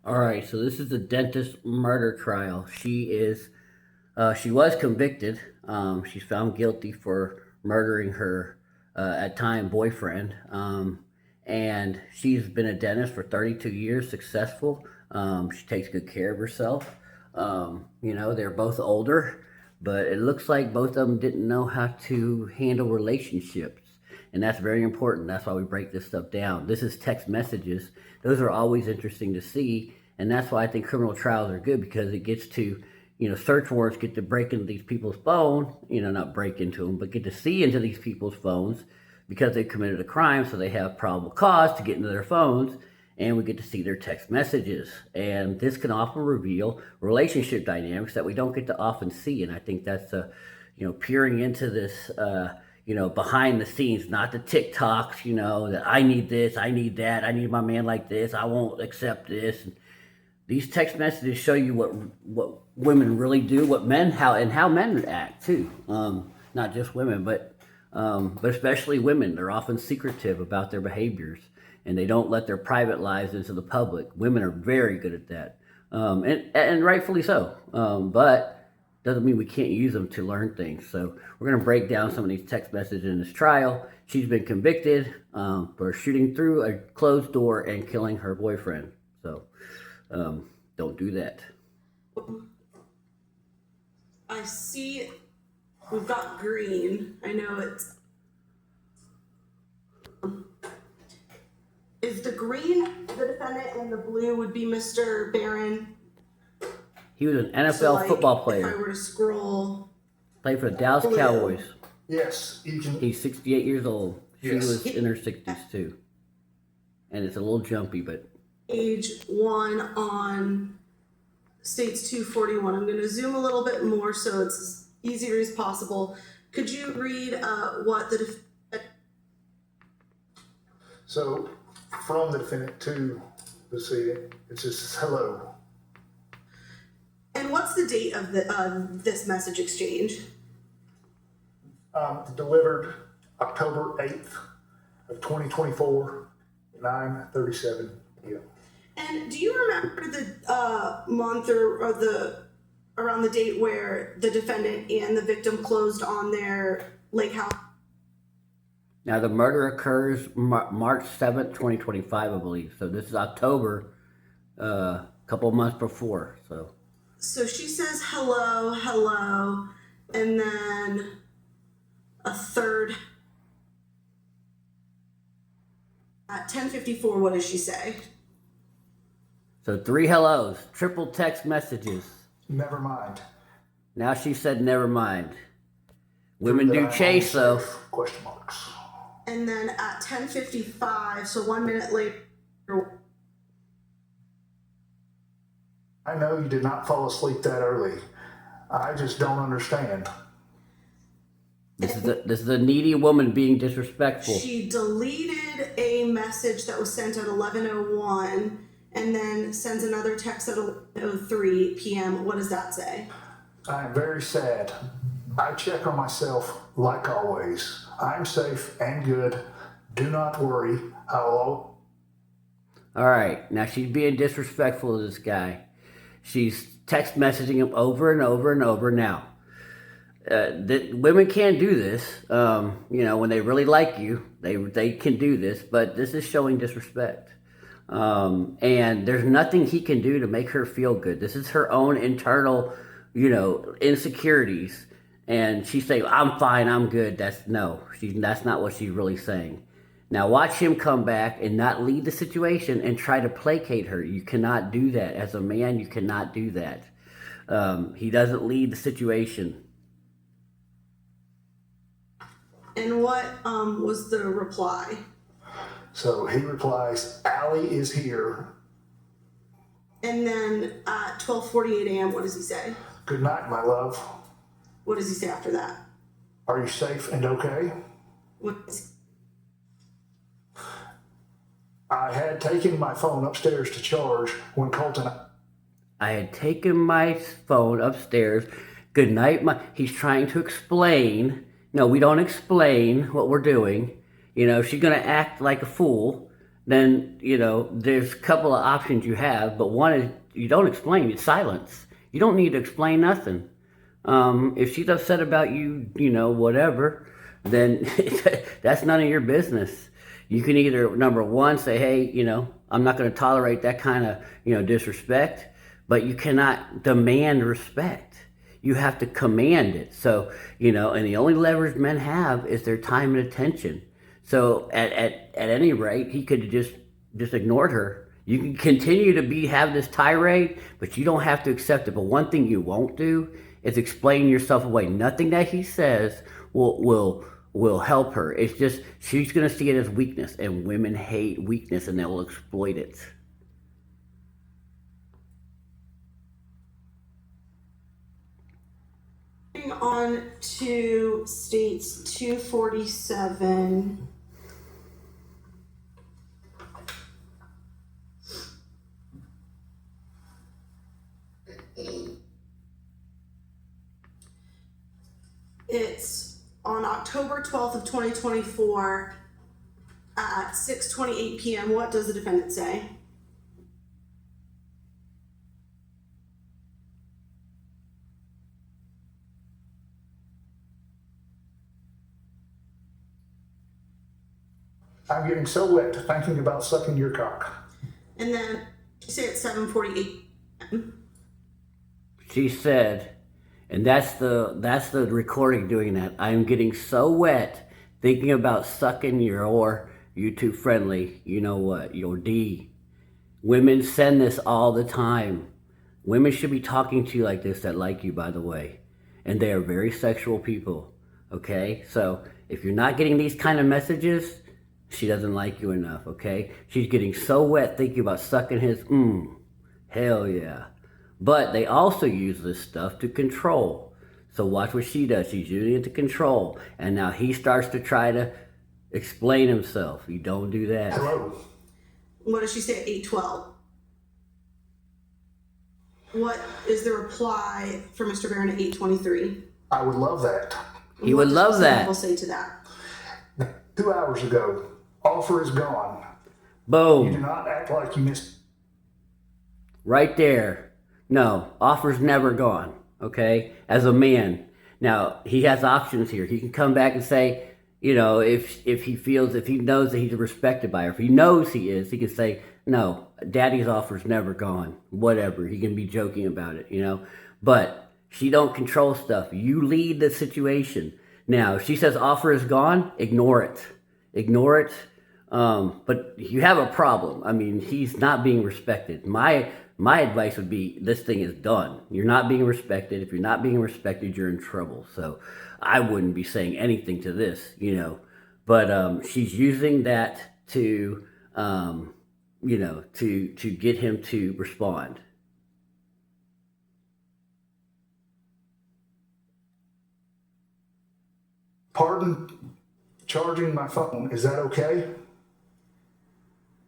All right, so this is the dentist murder trial. She was convicted. She's found guilty for murdering her at time boyfriend. And she's been a dentist for 32 years, successful. She takes good care of herself. They're both older, but it looks like both of them didn't know how to handle relationships. And that's very important. That's why we break this stuff down. This is text messages. Those are always interesting to see. And that's why I think criminal trials are good, because it gets to, search warrants get to break into these people's phones, not break into them, but get to see into these people's phones because they've committed a crime. So they have probable cause to get into their phones, and we get to see their text messages. And this can often reveal relationship dynamics that we don't get to often see. And I think that's, peering into this, behind the scenes, not the TikToks, that I need this, I need that, I need my man like this, I won't accept this. And these text messages show you what women really do, what men, how men act too. Not just women, but especially women. They're often secretive about their behaviors, and they don't let their private lives into the public. Women are very good at that, and rightfully so. But doesn't mean we can't use them to learn things. So we're going to break down some of these text messages in this trial. She's been convicted for shooting through a closed door and killing her boyfriend. So don't do that. I see we've got green. I know it's... Is the green the defendant and the blue would be Mr. Barron? He was an NFL football player. If I were to scroll... Played for the Dallas Cowboys. Yes, you can. He's 68 years old. She Yes. was in her 60s too. And it's a little jumpy, but... Age 1 on states 241. I'm going to zoom a little bit more so it's as easier as possible. Could you read what the defendant... So, from the defendant to the decedent, it says hello. And what's the date of this message exchange? Delivered October 8th of 2024, 9:37 p.m. And do you remember the month or around the date where the defendant and the victim closed on their lake house? Now, the murder occurs March 7th, 2025, I believe. So this is October, a couple of months before. So she says hello, hello, and then a third. At 10:54, what does she say? So 3 hellos, triple text messages. Never mind. Now she said never mind. Women do chase, though. Question marks. And then at 10:55, so 1 minute later. I know you did not fall asleep that early. I just don't understand. This is a needy woman being disrespectful. She deleted a message that was sent at 11:01 and then sends another text at 11:03 p.m. What does that say? I am very sad. I check on myself like always. I'm safe and good. Do not worry. Hello. All right, now she's being disrespectful to this guy. She's text messaging him over and over and over. Now, women can't do this. When they really like you, they can do this, but this is showing disrespect. And there's nothing he can do to make her feel good. This is her own internal, insecurities. And she's saying, I'm fine, I'm good. That's not what she's really saying. Now watch him come back and not lead the situation and try to placate her. You cannot do that. As a man, you cannot do that. He doesn't lead the situation. And what was the reply? So he replies, Allie is here. And then at 12:48 a.m., what does he say? Good night, my love. What does he say after that? Are you safe and okay? What is... I had taken my phone upstairs to charge when Colton... I had taken my phone upstairs. Good night, he's trying to explain. No, we don't explain what we're doing. She's going to act like a fool then there's a couple of options you have, but one is you don't explain. It's silence. You don't need to explain nothing. If she's upset about you, whatever, then that's none of your business. You can either, number one, say, hey, I'm not going to tolerate that kind of, disrespect, but you cannot demand respect. You have to command it. So, and the only leverage men have is their time and attention. So at any rate, he could have just ignored her. You can continue to have this tirade, but you don't have to accept it. But one thing you won't do is explain yourself away. Nothing that he says will help her. It's just she's gonna see it as weakness, and women hate weakness, and they will exploit it. Moving on to states 247. It's on October 12th of 2024 at 6:28 p.m. What does the defendant say? I'm getting so wet thinking about sucking your cock. And then you say it's 7:48 p.m. She said, and that's the recording doing that. I'm getting so wet thinking about sucking your YouTube friendly, your D. Women send this all the time. Women should be talking to you like this that like you, by the way. And they are very sexual people. Okay? So if you're not getting these kind of messages, she doesn't like you enough, okay? She's getting so wet thinking about sucking his hell yeah. But they also use this stuff to control. So watch what she does. She's using it to control. And now he starts to try to explain himself. You don't do that. Hello. What does she say at 8:12? What is the reply for Mr. Barron at 8:23? I would love that. He would love that. We'll say to that. 2 hours ago, offer is gone. Boom. You do not act like you missed. Right there. No, offer's never gone, okay? As a man. Now, he has options here. He can come back and say, if he knows that he's respected by her, if he knows he is, he can say, no, daddy's offer's never gone. Whatever. He can be joking about it, But she don't control stuff. You lead the situation. Now, if she says offer is gone, ignore it. Ignore it. But you have a problem. I mean, he's not being respected. My advice would be this thing is done. You're not being respected. If you're not being respected, you're in trouble. So I wouldn't be saying anything to this, But she's using that to to get him to respond. Pardon charging my phone. Is that okay?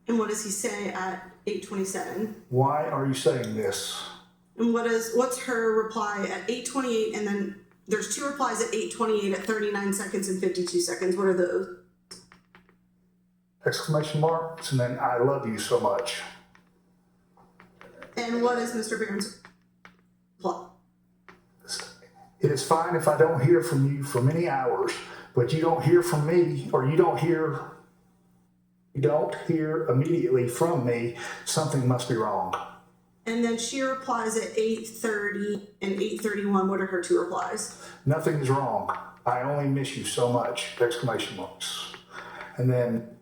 And what does he say at 8:27? Why are you saying this? And what's her reply at 8:28? And then there's two replies at 8:28 at 39 seconds and 52 seconds. What are those? Exclamation marks, and then I love you so much. And what is Mr. Barron's reply? It is fine if I don't hear from you for many hours, but you don't hear from me, or you don't hear immediately from me, something must be wrong. And then she replies at 8:30 and 8:31. What are her two replies? Nothing is wrong. I only miss you so much! Exclamation marks. And then,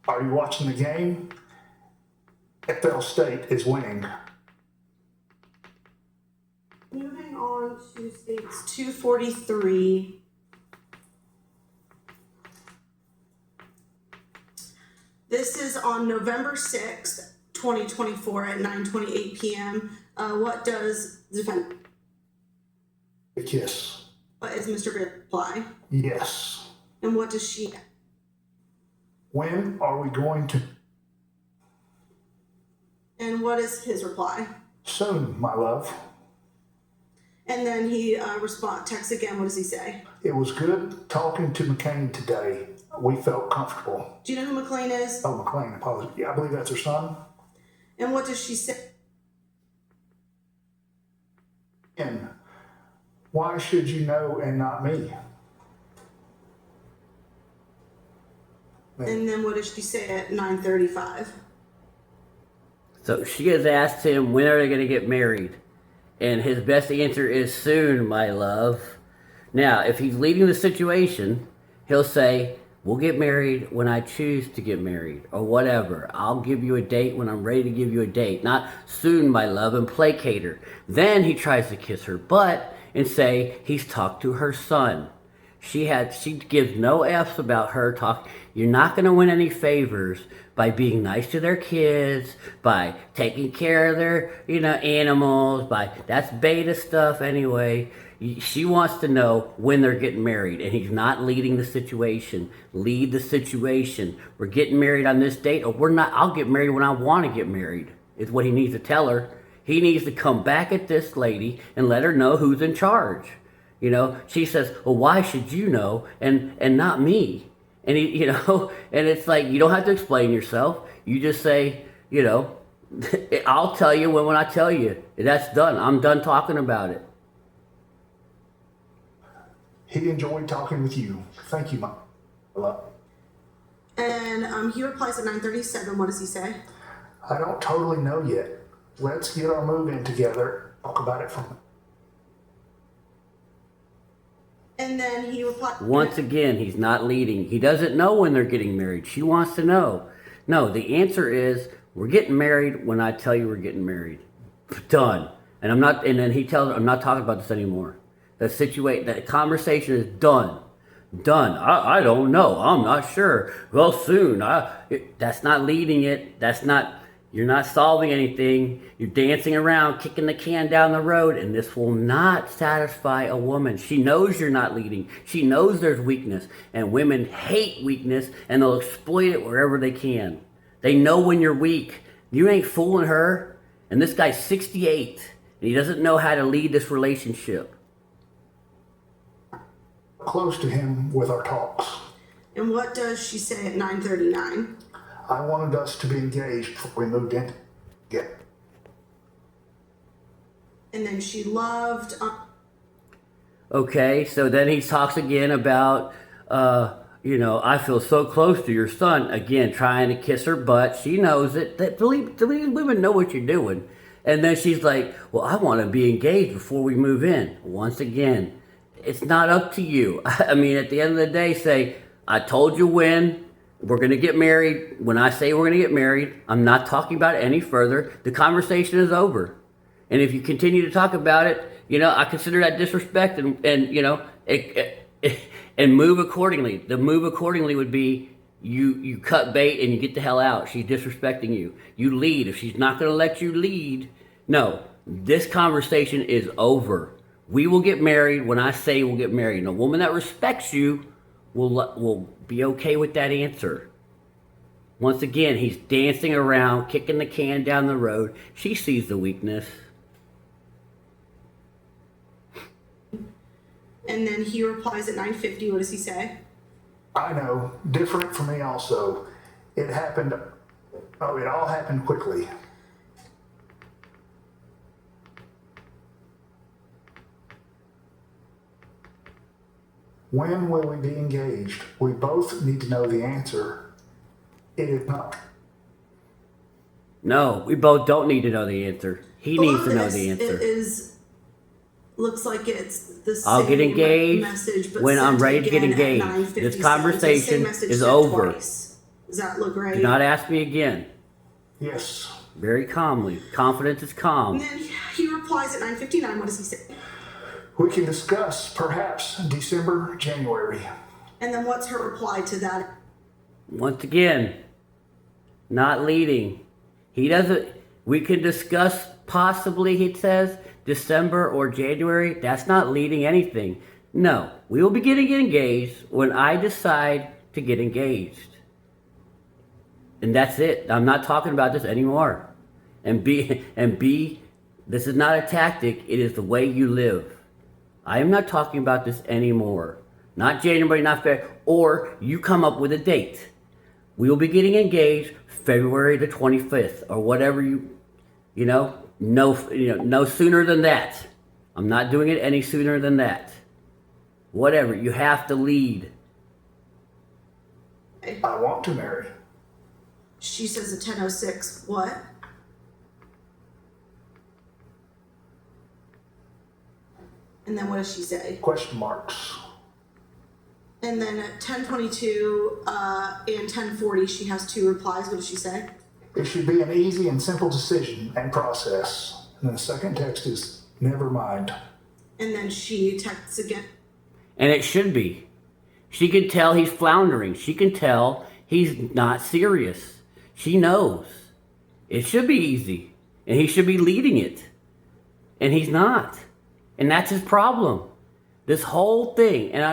are you watching the game? FL State is winning. Moving on to states 243. This is on November 6th, 2024 at 9:28 p.m. What does the defendant? A kiss. What is Mr. Barron's reply? Yes. And what does she? When are we going to? And what is his reply? Soon, my love. And then he texts again. What does he say? It was good talking to McCain today. we felt comfortable. Do you know who McLean is? Oh, McLean, apologies. Yeah, I believe that's her son. And what does she say? And why should you know and not me? And then what does she say at 9:35? So she has asked him, when are they going to get married? And his best answer is soon, my love. Now, if he's leading the situation, he'll say, we'll get married when I choose to get married, or whatever. I'll give you a date when I'm ready to give you a date. Not soon, my love, and placate her. Then he tries to kiss her butt and say he's talked to her son. She gives no F's about her talk. You're not going to win any favors by being nice to their kids, by taking care of their, animals, that's beta stuff anyway. She wants to know when they're getting married, and he's not leading the situation. Lead the situation. We're getting married on this date, or we're not. I'll get married when I want to get married, is what he needs to tell her. He needs to come back at this lady and let her know who's in charge. She says, well, why should you know and not me? And and it's like, you don't have to explain yourself. You just say, I'll tell you when I tell you. That's done. I'm done talking about it. He enjoyed talking with you. Thank you, my love. And he replies at 9:37. What does he say? I don't totally know yet. Let's get our move in together. Talk about it from. And then he replies. Once again, he's not leading. He doesn't know when they're getting married. She wants to know. No, the answer is, we're getting married when I tell you we're getting married. Done. And then he tells her, I'm not talking about this anymore. That conversation is done. Done. I don't know. I'm not sure. Well, soon. That's not leading it. You're not solving anything. You're dancing around, kicking the can down the road, and this will not satisfy a woman. She knows you're not leading. She knows there's weakness, and women hate weakness, and they'll exploit it wherever they can. They know when you're weak. You ain't fooling her. And this guy's 68, and he doesn't know how to lead this relationship. Close to him with our talks. And what does she say at 9:39? I wanted us to be engaged before we moved in. Yeah. And then she loved. Okay, so then he talks again about, I feel so close to your son. Again, trying to kiss her butt. She knows it. Believe women know what you're doing. And then she's like, well, I want to be engaged before we move in. Once again, it's not up to you. I mean, at the end of the day, say, I told you when. We're going to get married. When I say we're going to get married, I'm not talking about it any further. The conversation is over. And if you continue to talk about it, I consider that disrespect and move accordingly. The move accordingly would be you cut bait and you get the hell out. She's disrespecting you. You lead. If she's not going to let you lead, no, this conversation is over. We will get married when I say we'll get married. And a woman that respects you will be okay with that answer. Once again, he's dancing around, kicking the can down the road. She sees the weakness. And then he replies at 9:50. What does he say? I know. Different for me also. It all happened quickly. When will we be engaged? We both need to know the answer. It is not. No, we both don't need to know the answer. He needs to know the answer. Looks like it's the same I'll get engaged message, but when I'm ready to get again at engaged. 9:57. This conversation Same message is sent over. twice. Does that look right? Do not ask me again. Yes. Very calmly. Confidence is calm. And then he replies at 9:59. What does he say? We can discuss perhaps December, January. And then what's her reply to that? Once again, not leading. He doesn't. We can discuss possibly, he says, December or January. That's not leading anything. No, we will be getting engaged when I decide to get engaged. And that's it. I'm not talking about this anymore. And B, this is not a tactic. It is the way you live. I am not talking about this anymore. not January, not February, or you come up with a date. We will be getting engaged February the 25th or whatever no sooner than that. I'm not doing it any sooner than that. Whatever, you have to lead. I want to marry. She says at 10:06, what? And then what does she say? Question marks. And then at 10:22 and 10:40, she has two replies. What does she say? It should be an easy and simple decision and process. And then the second text is, never mind. And then she texts again. And it should be. She can tell he's floundering. She can tell he's not serious. She knows. It should be easy. And he should be leading it. And he's not. And that's his problem. This whole thing. And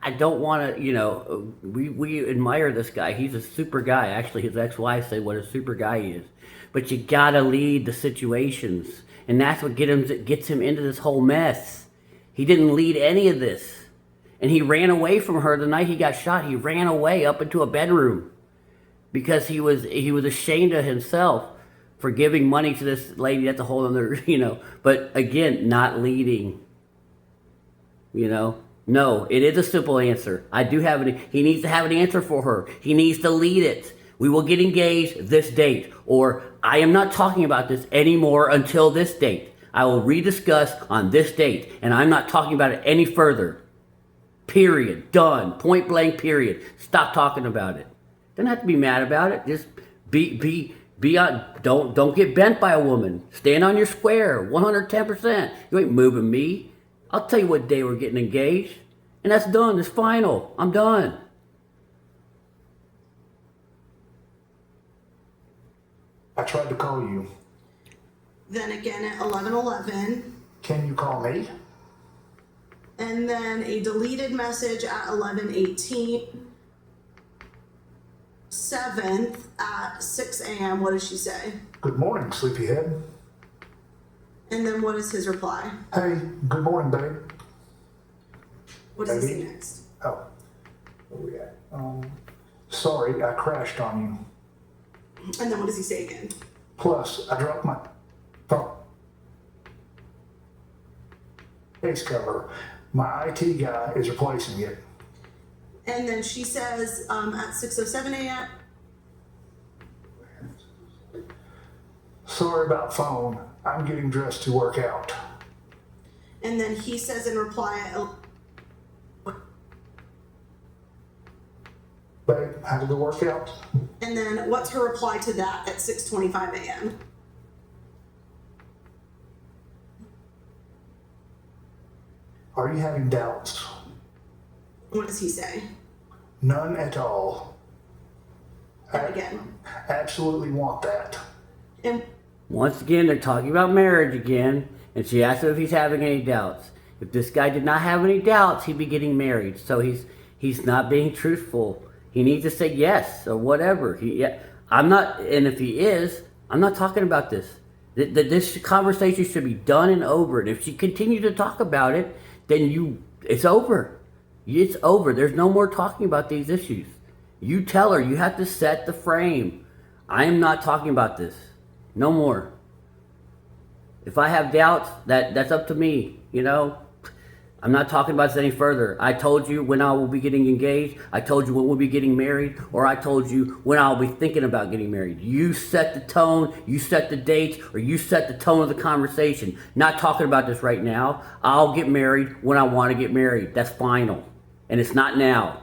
I don't want to, we admire this guy. He's a super guy. Actually, his ex-wife said what a super guy he is. But you got to lead the situations. And that's what gets him into this whole mess. He didn't lead any of this. And he ran away from her the night he got shot. He ran away up into a bedroom because he was ashamed of himself for giving money to this lady. That's a whole other, But again, not leading. No, it is a simple answer. I do have it. He needs to have an answer for her. He needs to lead it. We will get engaged this date, or I am not talking about this anymore until this date. I will rediscuss on this date, and I'm not talking about it any further. Period. Done. Point blank. Period. Stop talking about it. Don't have to be mad about it. Just be on. Don't get bent by a woman. Stand on your square. 110%. You ain't moving me. I'll tell you what day we're getting engaged, and that's done. It's final. I'm done. I tried to call you. Then again at 11:11. Can you call me? And then a deleted message at 11:18. 7th at 6 a.m. What does she say? Good morning, sleepyhead. And then what is his reply? Hey, good morning, babe. What does he say Baby? next? Oh, where we at? Sorry, I crashed on you. And then what does he say again? Plus, I dropped my phone case cover. My IT guy is replacing it. And then she says at 6:07 a.m. Sorry about phone. I'm getting dressed to work out. And then he says in reply, Babe, how did the workout? and then what's her reply to that at 6:25 a.m.? Are you having doubts? What does he say? None at all. And again. Absolutely want that. And Once again, they're talking about marriage again, and she asked him if he's having any doubts. If this guy did not have any doubts, he'd be getting married. So he's not being truthful. He needs to say yes or whatever. I'm not, and if he is, I'm not talking about this. This conversation should be done and over. And if she continues to talk about it, then it's over. It's over. There's no more talking about these issues. You tell her, you have to set the frame. I am not talking about this. No more. If I have doubts, that's up to me, I'm not talking about this any further. I told you when I will be getting engaged. I told you when we'll be getting married. Or I told you when I'll be thinking about getting married. You set the tone, you set the dates, or you set the tone of the conversation. Not talking about this right now. I'll get married when I want to get married. That's final. And it's not now.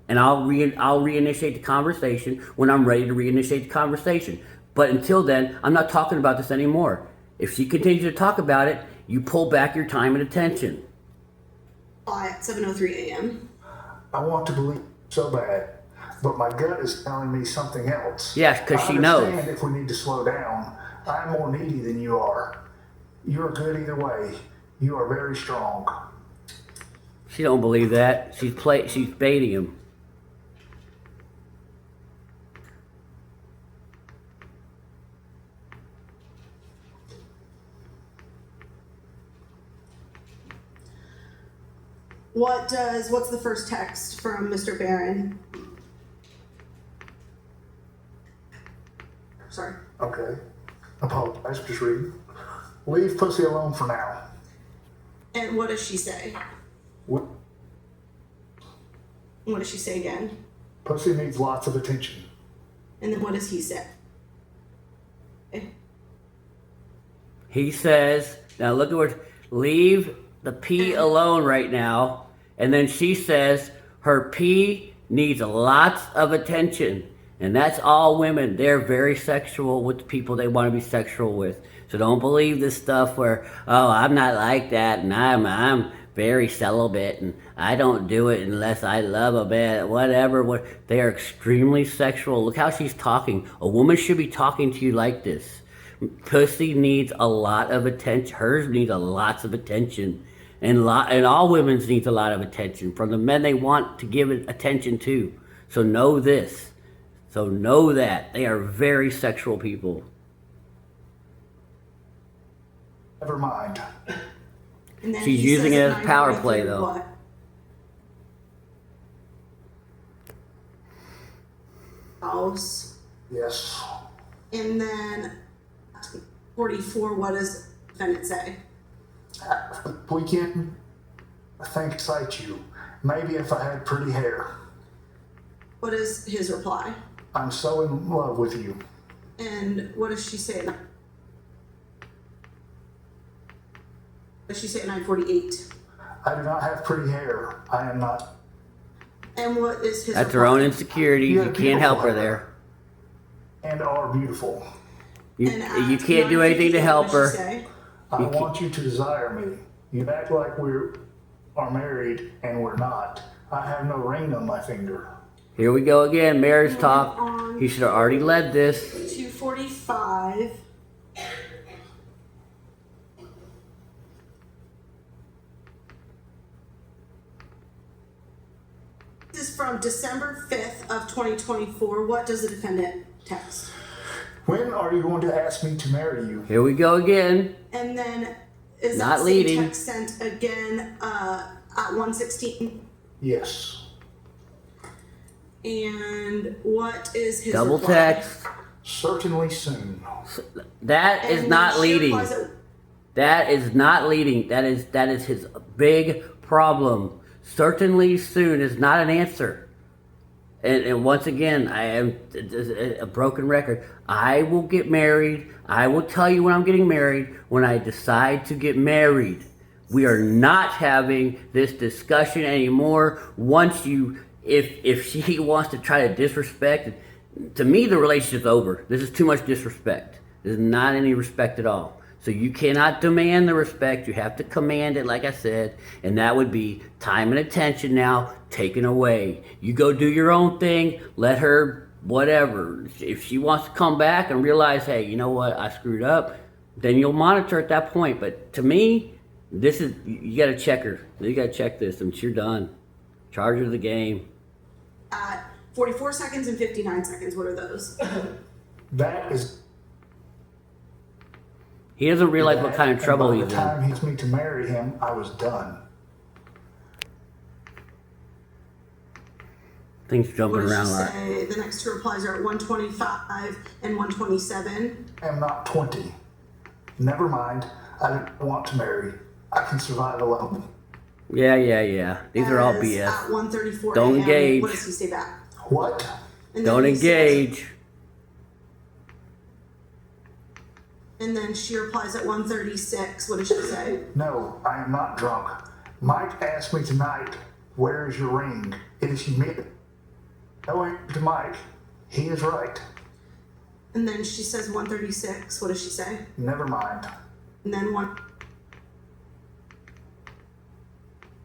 And I'll reinitiate the conversation when I'm ready to reinitiate the conversation. But until then, I'm not talking about this anymore. If she continues to talk about it, you pull back your time and attention. at 7:03 a.m. I want to believe so bad, but my gut is telling me something else. Yes, because she knows. I understand if we need to slow down. I'm more needy than you are. You're good either way. You are very strong. She don't believe that. She's baiting him. What's the first text from Mr. Barron? Sorry. Okay. Apologize, just reading. Leave pussy alone for now. And what does she say? What? What does she say again? Pussy needs lots of attention. And then what does he say? He says, now look at what, leave the pee alone right now. And then she says her pee needs lots of attention. And that's all women. They're very sexual with the people they want to be sexual with. So don't believe this stuff where, oh, I'm not like that and I'm very celibate and I don't do it unless I love a man, whatever. They are extremely sexual. Look how she's talking. A woman should be talking to you like this. Pussy needs a lot of attention. Hers needs a lots of attention. And all women's needs a lot of attention from the men they want to give it attention to. So know this. So know that. They are very sexual people. Never mind. And then She's he using says it at as power 9:43 play, though. What? House. Yes. And then 44, what does the defendant say? Weekend, I think excite you. Maybe if I had pretty hair. What is his reply? I'm so in love with you. And what does she say? What does she say at 9:48? I do not have pretty hair. I am not. And what is his That's reply? her own insecurities. You You have can't help her beautiful there. And are beautiful. You And at you can't do anything to 9:58, help what does she her. say? I You can't- want you to desire me. You act like we are married and we're not. I have no ring on my finger. Here we go again. Marriage Moving talk. on. He should have already led this. 2:45. This is from December 5th of 2024. What does the defendant text? When are you going to ask me to marry you? Here we go again. And then is Not that leading. same text sent again at 1:16? Yes. And what is his Double reply? text. Certainly soon. That is And not she leading. replies at- That is not leading. That is his big problem. Certainly soon is not an answer. And once again, I am a broken record. I will get married. I will tell you when I'm getting married, when I decide to get married. We are not having this discussion anymore. Once you, if she wants to try to disrespect, to me the relationship's over. This is too much disrespect. There's not any respect at all. So you cannot demand the respect. You have to command it, like I said, and that would be time and attention now taken away. You go do your own thing. Let her, whatever. If she wants to come back and realize, hey, you know what, I screwed up, then you'll monitor at that point. But to me, this is, you got to check her. You got to check this, and you're done. Charge her the game. At 44 seconds and 59 seconds. What are those? That is. He doesn't realize what kind of and trouble by he's the in. time he asked me to marry him, I was done. Things What jumping does around a she lot. say? The next two replies are at 1:25 and 1:27. I am not 20. Never mind. I don't want to marry. I can survive alone. Yeah. These are all As BS. At 1:34 Don't a.m. engage. What does he say back? What? And then Don't he says- engage. And then she replies at 1:36. What does she say? No, I am not drunk. Mike asked me tonight, where is your ring? It is humid. Going to Mike, he is right. And then she says 1:36. What does she say? Never mind. And then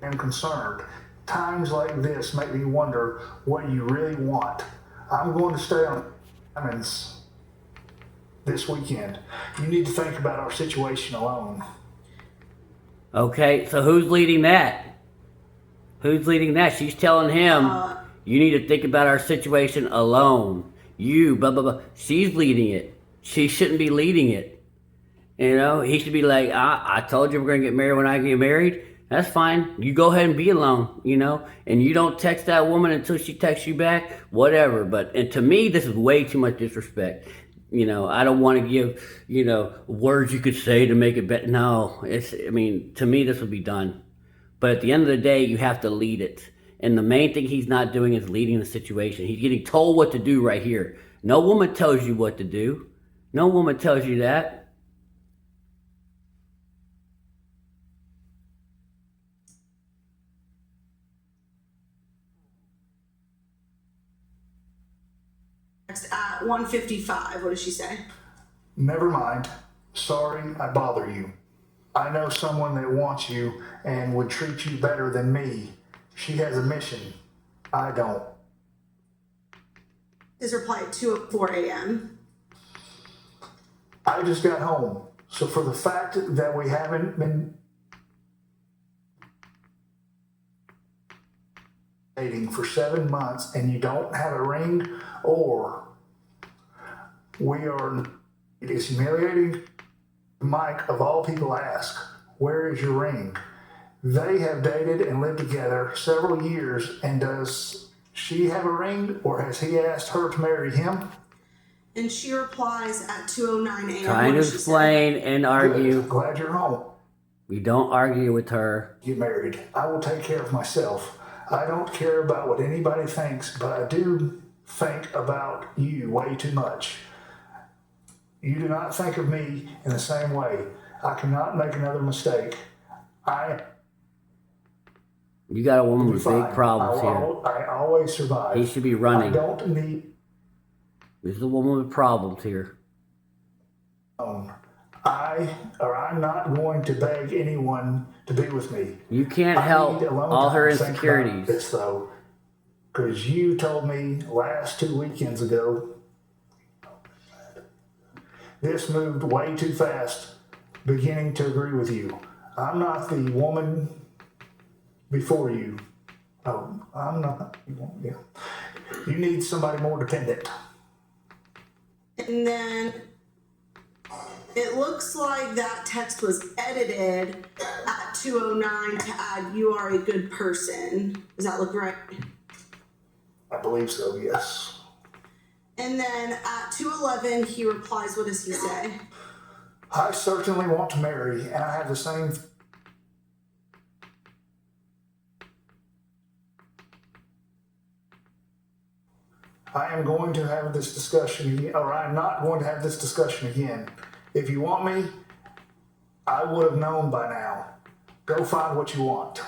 I'm concerned. Times like this make me wonder what you really want. I'm going to stay on diamonds this weekend. You need to think about our situation alone. Okay, so who's leading that? Who's leading that? She's telling him, you need to think about our situation alone. You, blah, blah, blah. She's leading it. She shouldn't be leading it. You know, he should be like, I told you we're going to get married when I get married. That's fine. You go ahead and be alone, and you don't text that woman until she texts you back, whatever. And to me, this is way too much disrespect. I don't want to give, words you could say to make it better. No, to me, this would be done. But at the end of the day, you have to lead it. And the main thing he's not doing is leading the situation. He's getting told what to do right here. No woman tells you what to do. No woman tells you that. At 1:55, what does she say? Never mind. Sorry I bother you. I know someone that wants you and would treat you better than me. She has a mission. I don't. His reply at 2:04 a.m. I just got home. So for the fact that we haven't been dating for 7 months and you don't have a ring, or it is humiliating. Mike, of all people, ask, where is your ring? They have dated and lived together several years, and does she have a ring, or has he asked her to marry him? And she replies at 2:09 a.m. Trying to explain and argue. Good. Glad you're home. We don't argue with her. Get married. I will take care of myself. I don't care about what anybody thinks, but I do think about you way too much. You do not think of me in the same way. I cannot make another mistake. You got a woman with fine. big problems here. I always survive. He should be running. I don't need. This is a woman with problems here. I'm not going to beg anyone to be with me. You can't help all her insecurities. This though, because you told me last 2 weekends ago. This moved way too fast, beginning to agree with you. I'm not the woman before you. Oh, I'm not. Yeah. You need somebody more dependent. And then it looks like that text was edited at 2:09 to add, you are a good person. Does that look right? I believe so, yes. And then at 2:11, he replies, what does he say? I certainly want to marry, and I have the same. I am going to have this discussion again, or I'm not going to have this discussion again. If you want me, I would have known by now. Go find what you want.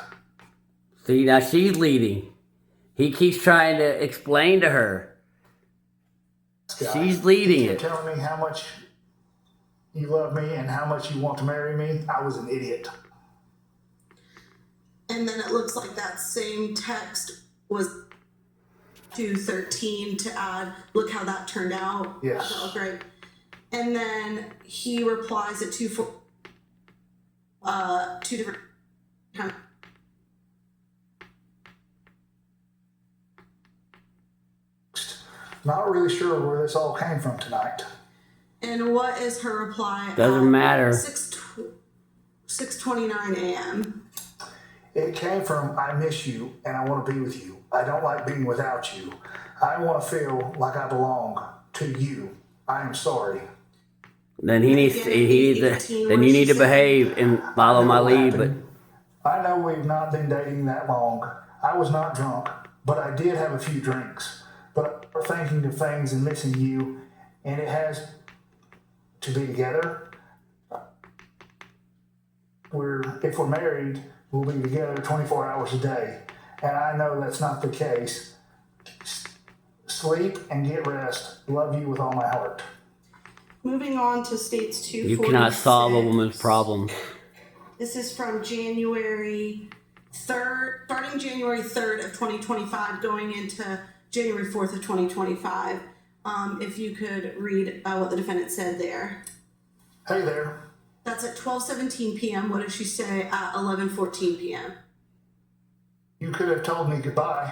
See, now she's leading. He keeps trying to explain to her. She's leading it. You're telling me how much you love me and how much you want to marry me. I was an idiot. And then it looks like that same text was 2:13 to add, look how that turned out. Yes. That was great. And then he replies at 2:4, two different times. Not really sure where this all came from tonight. And what is her reply? Doesn't matter. 6:29 a.m. It came from, I miss you and I want to be with you. I don't like being without you. I want to feel like I belong to you. I am sorry. Then you need to behave and follow my lead. But I know we've not been dating that long. I was not drunk, but I did have a few drinks. But we're thinking of things and missing you, and it has to be together. If we're married, we'll be together 24 hours a day. And I know that's not the case. Sleep and get rest. Love you with all my heart. Moving on to states 246. You cannot solve a woman's problems. This is from January 3rd, starting January 3rd of 2025, going into January 4th of 2025. If you could read what the defendant said there. Hey there. That's at 12:17 p.m. What did she say at 11:14 p.m.? You could have told me goodbye.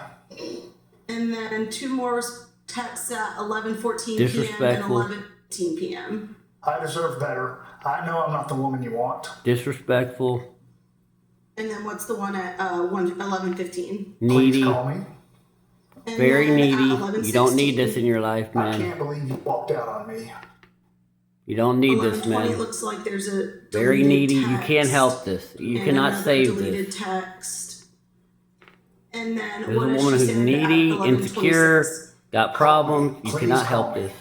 And then two more texts at 11:14 p.m. and Disrespectful. 11:18 p.m. I deserve better. I know I'm not the woman you want. Disrespectful. And then what's the one at 11:15? Please Needy. call me. And Very then at needy. You don't need 11:16, this in your life, I man. can't believe you walked out on me. You don't need this, 11:20, man. looks like there's a Very deleted needy. You text can't help this. You and cannot another save deleted this. text. And then There's what a does woman she who's say at needy, 11:26? insecure, got problems. You Please cannot call help me. this.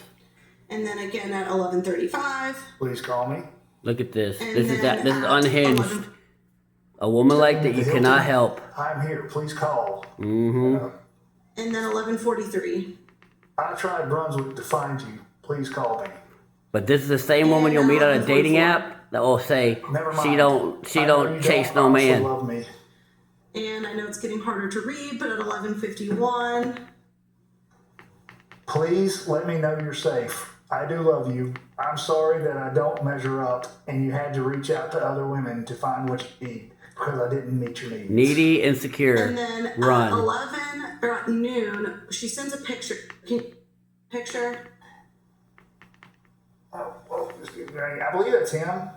And then again at 11:35. Please call me. Look at this. And This is then This is at unhinged. 11 A woman like that you Hilton, cannot help. I'm here. Please call. Mm-hmm. And then 11:43. I tried Brunswick to find you. Please call me. But this is the same woman you'll meet on a dating 11:44. app that will say Never mind. she don't I know you chase don't no honestly man. love me. And I know it's getting harder to read, but at 11:51. Please let me know you're safe. I do love you. I'm sorry that I don't measure up and you had to reach out to other women to find what you need because I didn't meet your needs. Needy, insecure. And then at Run. 11 or at noon, she sends a picture. Picture Excuse me. I believe that's him.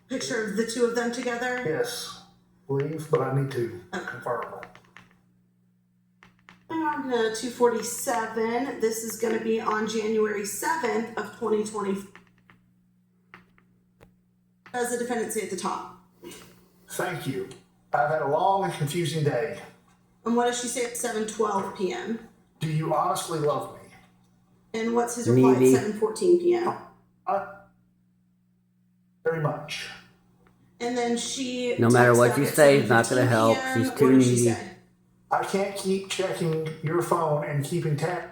picture of the two of them together. Yes. Believe, but I need to confirm. And on to 247. This is going to be on January 7th of 2020. As the defendant say at the top. Thank you. I've had a long and confusing day. And what does she say at 7:12 p.m.? Do you honestly love me? And what's his reply Needy. at 7:14 p.m.? Very much. And then she. No matter texts what back you at say, it's not 7:15 gonna help. p.m. She's What too does she needy. say? I can't keep checking your phone and keeping tabs.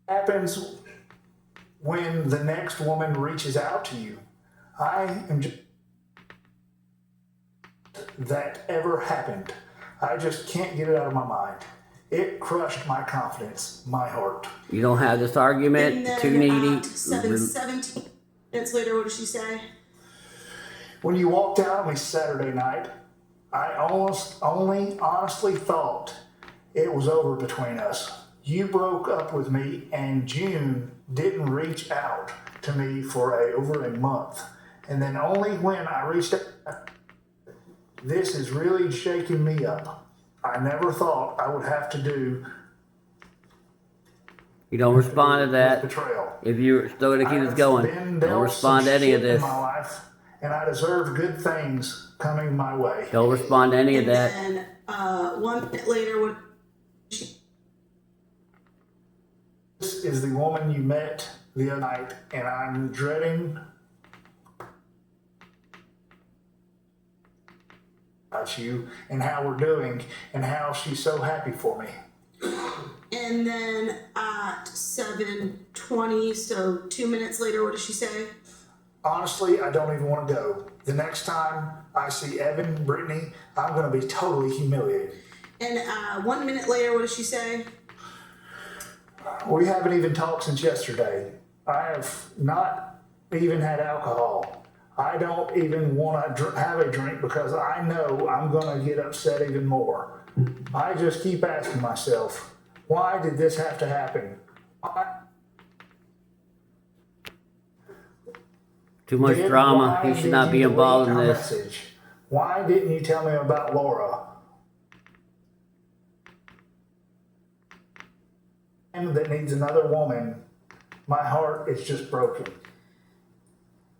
Happens when the next woman reaches out to you. I am just that ever happened. I just can't get it out of my mind. It crushed my confidence, my heart. You don't have this And argument. then Too needy. at 7:17 minutes later, what does she say? When you walked out on me Saturday night, I only honestly thought it was over between us. You broke up with me, and June didn't reach out to me for over a month. And then only when I reached out, this is really shaking me up. I never thought I would have to do You don't respond to with that. betrayal. If you're still gonna keep this I've going, been don't dealt respond to some any of shit in this. my life, and I deserve good things coming my way. Don't respond to any of And that. then 1 minute later, what? This is the woman you met the other night, and I'm dreading about you and how we're doing and how she's so happy for me. And then at 7:20, so 2 minutes later, what does she say? Honestly, I don't even want to go. The next time I see Evan and Brittany, I'm going to be totally humiliated. And 1 minute later, what does she say? We haven't even talked since yesterday. I have not even had alcohol. I don't even want to have a drink because I know I'm going to get upset even more. I just keep asking myself, why did this have to happen? Too much drama. He should not be involved in this. Message? Why didn't you tell me about Laura? And that needs another woman. My heart is just broken.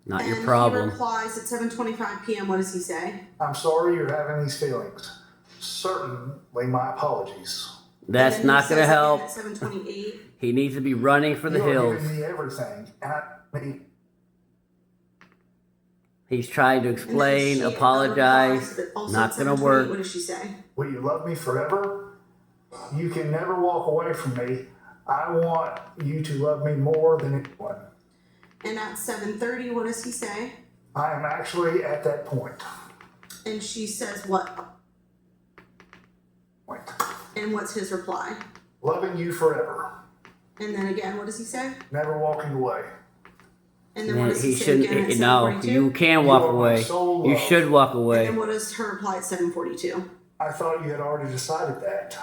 Not your And problem. he replies at 7:25 p.m. What does he say? I'm sorry you're having these feelings. Certainly my apologies. That's And then not he gonna says help. again at 7:28. He needs to be running for the You're hills. giving me everything, and I need. He's trying to And then explain, she apologize. replies, but also Not at gonna 7:28, work. What does she say? Will you love me forever? You can never walk away from me. I want you to love me more than anyone. And at 7:30, what does he say? I am actually at that point. And she says what? And what's his reply? Loving you forever. And then again, what does he say? Never walking away. And then what does He he say again shouldn't. at No, 7:42? you can walk You are my away. sole You love. should walk And away. then what does her reply at 7:42? I thought you had already decided that.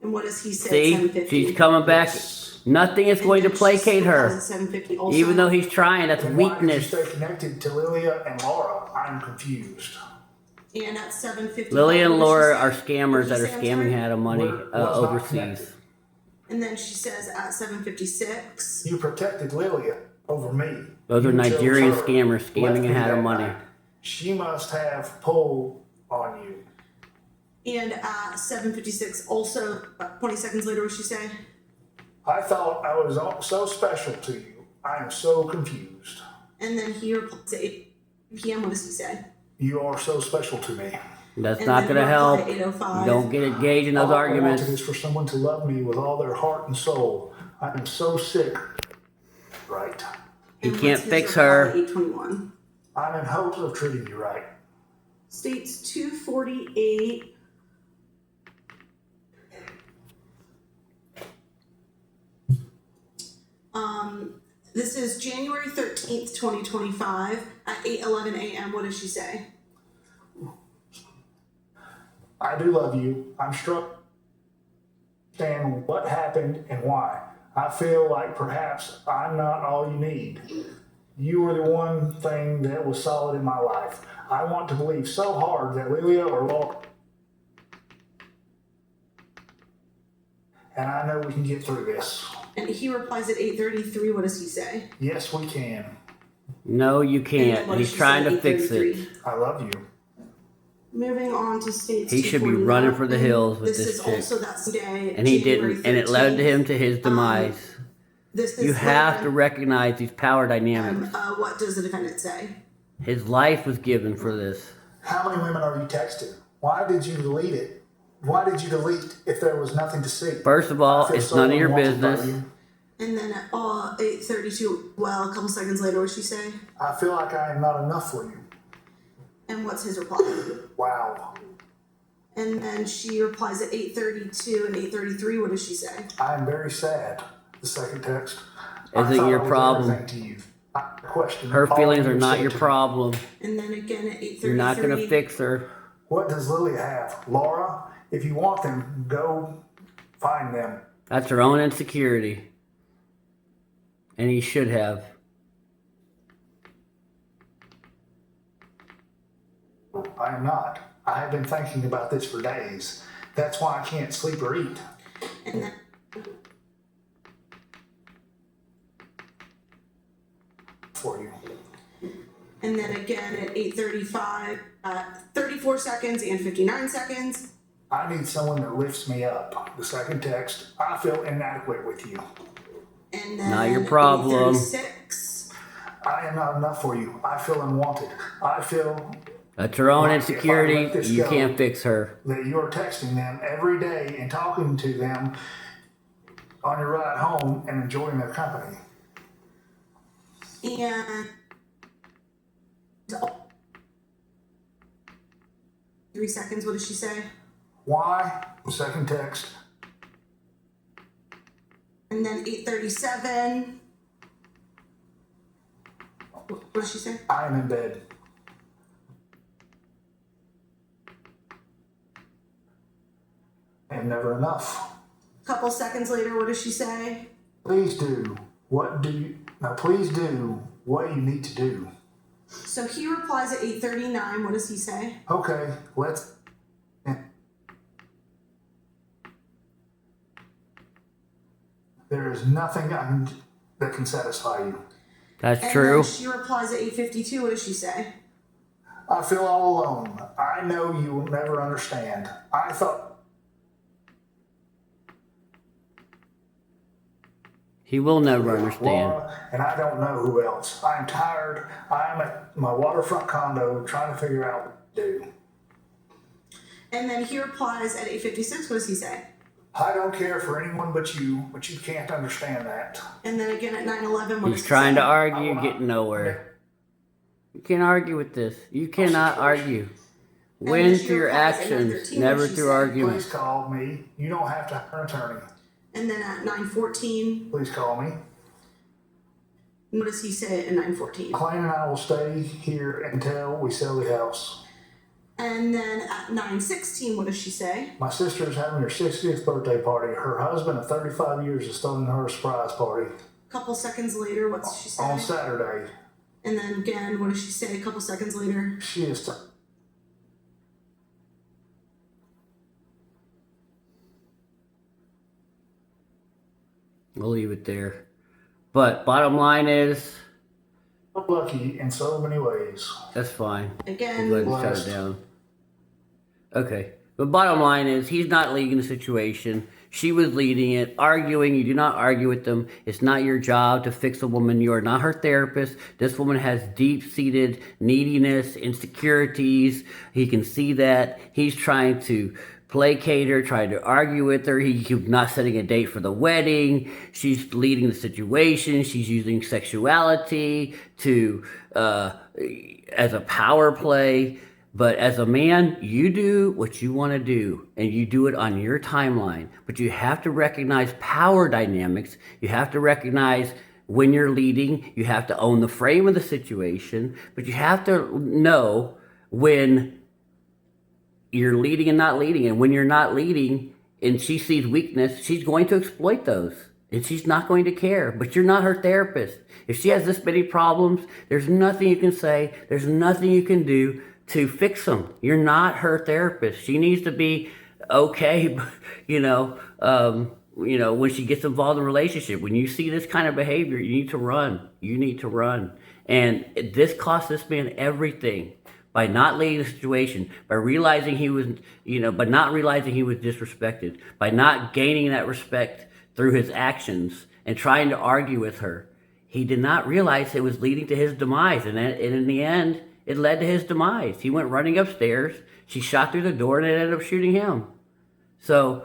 And what does he say See, at 7:50? she's coming back. Yes. Nothing is going to placate her. At 7:50 also. Even though he's trying, that's Then why did you weakness. stay connected to Lilia and Laura? I'm confused. And at 7:50. Lily and what Laura did she are say? scammers What did that she are say? I'm scamming sorry? out of money Was not overseas. connected. And then she says at 7:56. You protected Lilia over me. Those are You chose Nigerian her. scammers Left scamming me out of that money. night. She must have pull on you. And at 7:56 also, 20 seconds later, what did she say? I thought I was so special to you. I am so confused. And then he replies at 8 p.m. What does he say? You are so special to me. That's And not then going to reply help. at 8:05. You don't get engaged in those All I arguments. wanted is for someone to love me with all their heart and soul. I am so sick. Right. He And can't what's his fix reply her. at 8:21. I'm in hopes of treating you right. States 248. This is January 13th, 2025 at 8:11 a.m. What does she say? I do love you. I'm struck. Understand what happened and why. I feel like perhaps I'm not all you need. You were the one thing that was solid in my life. I want to believe so hard that Lilia or Laura, and I know we can get through this. And he replies at 8:33. What does he say? Yes, we can. No, you And then can't. what does He's she trying say to at fix 8:33? it. I love you. Moving on to states. He should be 249. running for the hills with This this is chick. also that same day. And he January didn't. And it led 13th. him to his demise. This is You have to later. recognize these power dynamics. What does the defendant say? His life was given for this. How many women are you texting? Why did you delete it? Why did you delete if there was nothing to see? First of all, I feel it's so none of your unwanted by business. you. And then at 8:32, well, a couple seconds later, what she say? I feel like I am not enough for you. And what's his reply? Wow. And then she replies at 8:32 and 8:33. What does she say? I am very sad. The second text. Isn't I thought your I was problem. everything to you. I question Her all feelings you are not said your to me. problem. And then again at 8:33. You're not going to fix her. What does Lily have? Laura, if you want them, go find them. That's her own insecurity. And he should have. I am not. I have been thinking about this for days. That's why I can't sleep or eat. And then For you. And then again at 8:35, 34 seconds and 59 seconds. I need someone that lifts me up. The second text. I feel inadequate with you. And then Not your problem. 8:36. I am not enough for you. I feel unwanted. I feel That's her own If I let insecurity. this You go- can't fix her. that you're texting them every day and talking to them on your ride home and enjoying their company. And 3 seconds, what does she say? Why? Second text. And then 8:37. What does she say? I am in bed. And never enough. Couple seconds later, what does she say? Please do please do what you need to do. So he replies at 8:39. What does he say? Okay, let's. There is nothing that can satisfy you. That's And true. then she replies at 8:52. What does she say? I feel all alone. I know you will never understand. I thought He will never understand. Laura, and I don't know who else. I am tired. I am at my waterfront condo trying to figure out what to do. And then he replies at 8:56. What does he say? I don't care for anyone but you can't understand that. And then again at 9:11. What does He's he trying say? to argue, getting nowhere. You can't argue with this. You cannot argue. Win then she through your replies at actions, 9:13, never what she through said. arguments. Please call me. You don't have to hire an attorney. And then at 9:14. Please call me. What does he say at 9:14? Clayton and I will stay here until we sell the house. And then at 9:16, what does she say? My sister is having her 60th birthday party. Her husband of 35 years is throwing her a surprise party. A couple seconds later, what does she say? On Saturday. And then again, what does she say a couple seconds later? She is We'll leave it there. But bottom line is, lucky in so many ways. that's fine. Again, We'll go ahead and shut it down. Okay. But bottom line is, he's not leading the situation. She was leading it, arguing. You do not argue with them. It's not your job to fix a woman. You are not her therapist. This woman has deep-seated neediness, insecurities. He can see that. He's trying to placate her, trying to argue with her. He's not setting a date for the wedding. She's leading the situation. She's using sexuality to as a power play. But as a man, you do what you want to do, and you do it on your timeline. But you have to recognize power dynamics. You have to recognize when you're leading. You have to own the frame of the situation. But you have to know when you're leading and not leading. And when you're not leading and she sees weakness, she's going to exploit those. And she's not going to care. But you're not her therapist. If she has this many problems, there's nothing you can say. There's nothing you can do to fix them. You're not her therapist. She needs to be okay, when she gets involved in a relationship. When you see this kind of behavior, you need to run. You need to run. And this cost this man everything by not leading the situation, by realizing he was, by not realizing he was disrespected, by not gaining that respect through his actions and trying to argue with her. He did not realize it was leading to his demise. And in the end, it led to his demise. He went running upstairs. She shot through the door, and it ended up shooting him. So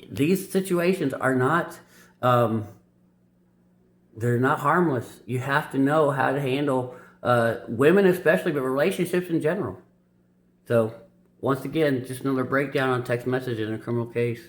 these situations are not, they're not harmless. You have to know how to handle women especially, but relationships in general. So once again, just another breakdown on text message in a criminal case.